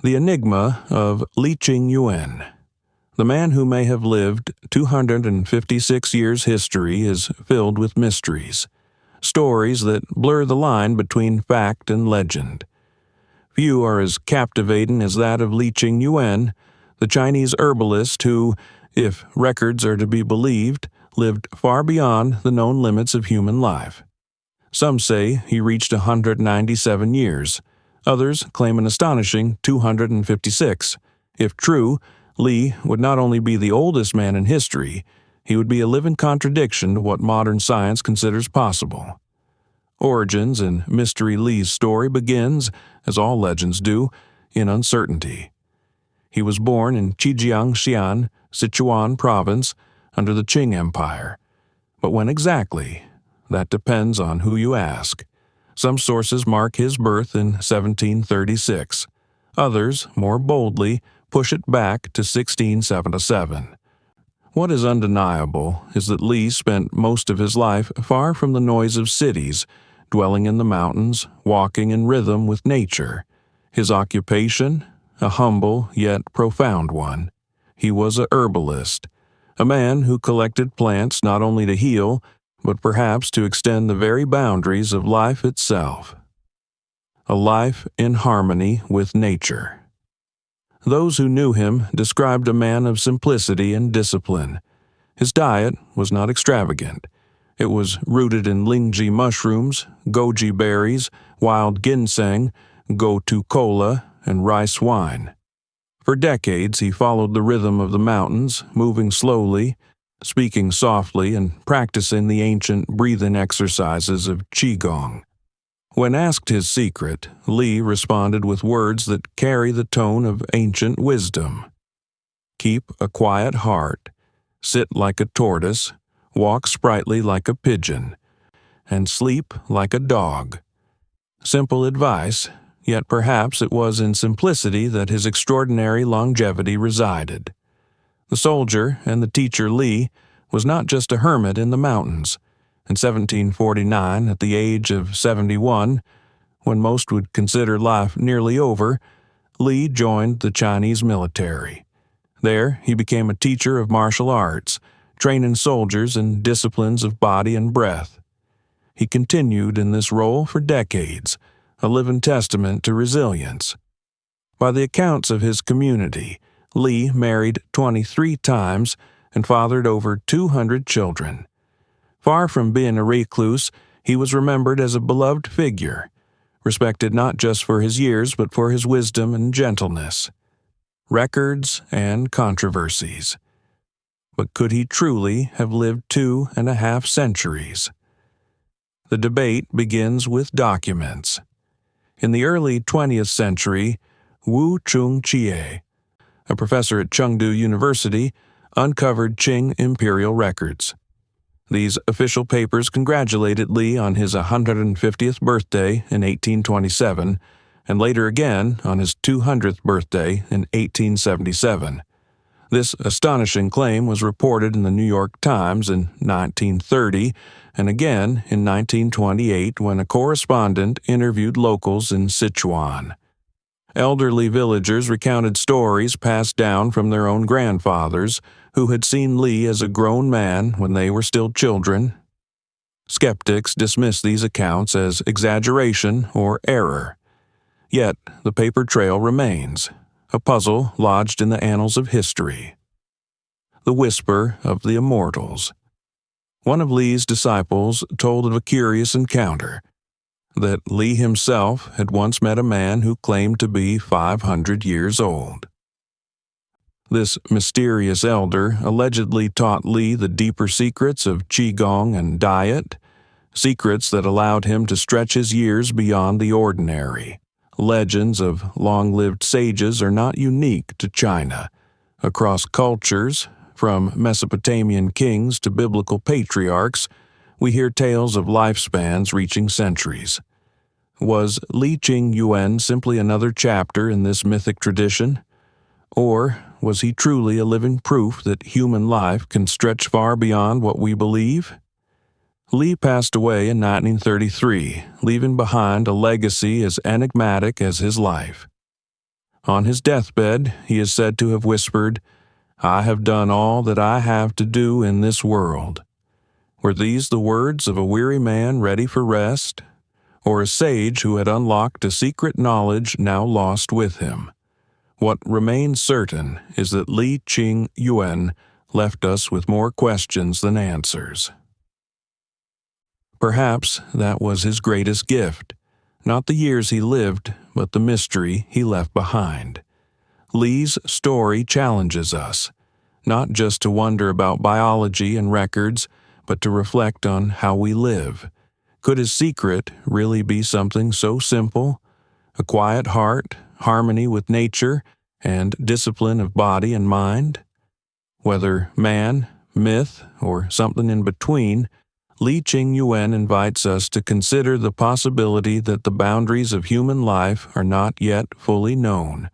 The enigma of Li Ching-Yuen. The man who may have lived 256 years' history is filled with mysteries, stories that blur the line between fact and legend. Few are as captivating as that of Li Ching-Yuen, the Chinese herbalist who, if records are to be believed, lived far beyond the known limits of human life. Some say he reached 197 years. Others claim an astonishing 256. If true, Li would not only be the oldest man in history, he would be a living contradiction to what modern science considers possible. Origins and Mystery Li's story begins, as all legends do, in uncertainty. He was born in Qinjiang, Sichuan province, under the Qing Empire. But when exactly? That depends on who you ask. Some sources mark his birth in 1736. Others, more boldly, push it back to 1677. What is undeniable is that Li spent most of his life far from the noise of cities, dwelling in the mountains, walking in rhythm with nature. His occupation? A humble yet profound one. He was a herbalist, a man who collected plants not only to heal, but perhaps to extend the very boundaries of life itself. A life in harmony with nature. Those who knew him described a man of simplicity and discipline. His diet was not extravagant. It was rooted in lingji mushrooms, goji berries, wild ginseng, gotu kola, and rice wine. For decades he followed the rhythm of the mountains, moving slowly, speaking softly, and practicing the ancient breathing exercises of Qigong. When asked his secret, Li responded with words that carry the tone of ancient wisdom. Keep a quiet heart, sit like a tortoise, walk sprightly like a pigeon, and sleep like a dog. Simple advice, yet perhaps it was in simplicity that his extraordinary longevity resided. The soldier and the teacher Li was not just a hermit in the mountains. In 1749, at the age of 71, when most would consider life nearly over, Li joined the Chinese military. There, he became a teacher of martial arts, training soldiers in disciplines of body and breath. He continued in this role for decades, a living testament to resilience. By the accounts of his community, Li married 23 times and fathered over 200 children. Far from being a recluse, he was remembered as a beloved figure, respected not just for his years but for his wisdom and gentleness. Records and controversies. But could he truly have lived 2.5 centuries? The debate begins with documents. In the early 20th century, Wu Chung-Chie, a professor at Chengdu University, uncovered Qing Imperial records. These official papers congratulated Li on his 150th birthday in 1827, and later again on his 200th birthday in 1877. This astonishing claim was reported in the New York Times in 1930, and again in 1928 when a correspondent interviewed locals in Sichuan. Elderly villagers recounted stories passed down from their own grandfathers, who had seen Li as a grown man when they were still children. Skeptics dismissed these accounts as exaggeration or error. Yet the paper trail remains, a puzzle lodged in the annals of history. The Whisper of the Immortals. One of Li's disciples told of a curious encounter, that Li himself had once met a man who claimed to be 500 years old. This mysterious elder allegedly taught Li the deeper secrets of Qigong and diet, secrets that allowed him to stretch his years beyond the ordinary. Legends of long-lived sages are not unique to China. Across cultures, from Mesopotamian kings to biblical patriarchs, we hear tales of lifespans reaching centuries. Was Li Ching-Yuen simply another chapter in this mythic tradition? Or was he truly a living proof that human life can stretch far beyond what we believe? Li passed away in 1933, leaving behind a legacy as enigmatic as his life. On his deathbed, he is said to have whispered, "I have done all that I have to do in this world." Were these the words of a weary man ready for rest, or a sage who had unlocked a secret knowledge now lost with him? What remains certain is that Li Ching-Yuen left us with more questions than answers. Perhaps that was his greatest gift, not the years he lived, but the mystery he left behind. Li's story challenges us, not just to wonder about biology and records, but to reflect on how we live. Could his secret really be something so simple? A quiet heart, harmony with nature, and discipline of body and mind? Whether man, myth, or something in between, Li Ching-Yuen invites us to consider the possibility that the boundaries of human life are not yet fully known.